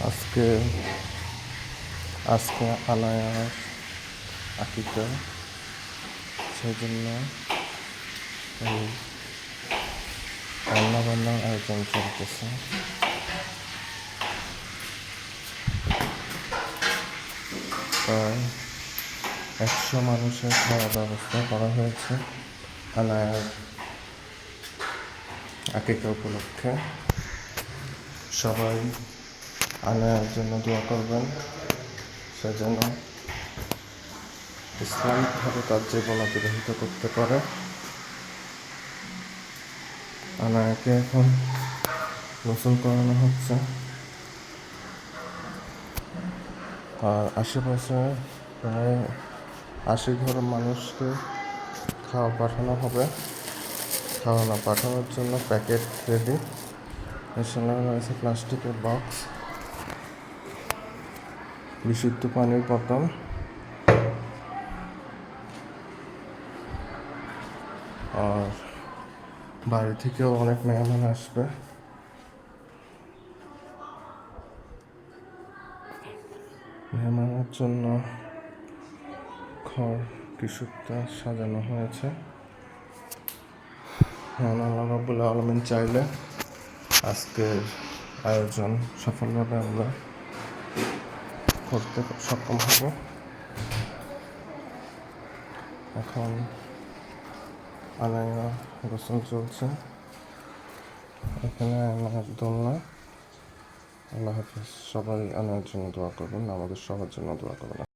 আজকে আজকে আনায়ার আকিকা, সেই জন্য এই রান্নাবান্নার আয়োজন চলতেছে। প্রায় 100 মানুষের খাওয়ার ব্যবস্থা করা হয়েছে আনায়ার আকিকা উপলক্ষে। সবাই আনায়ার জন্য দোয়া করবেন, সে যেন ইসলামিকভাবে তার জীবন অতিবাহিত করতে পারে। আনায়াকে এখন গোসল করানো হচ্ছে, আর আশেপাশে প্রায় 80 ঘর মানুষকে পাঠানো হবে। পাঠানোর জন্য প্যাকেট রেডি, এখানে রয়েছে প্লাস্টিকের বক্স, বিশুদ্ধ পানির বোতল, আর বাড়ি থেকেও অনেক মেহমান আসবে। মেহমানের জন্য ঘর কিছুটা সাজানো হয়েছে। আল্লাহ রাব্বুল আলামিন চাইলে আজকের আয়োজন সফলভাবে আমরা করতে সক্ষম হব। এখন আনায়া গোসল চলছে, এখানে আমার দোলনা। আল্লাহ হাফিজ। সবাই আনায়ার জন্য দোয়া করবেন, আমাদের সবার জন্য দোয়া করবেন।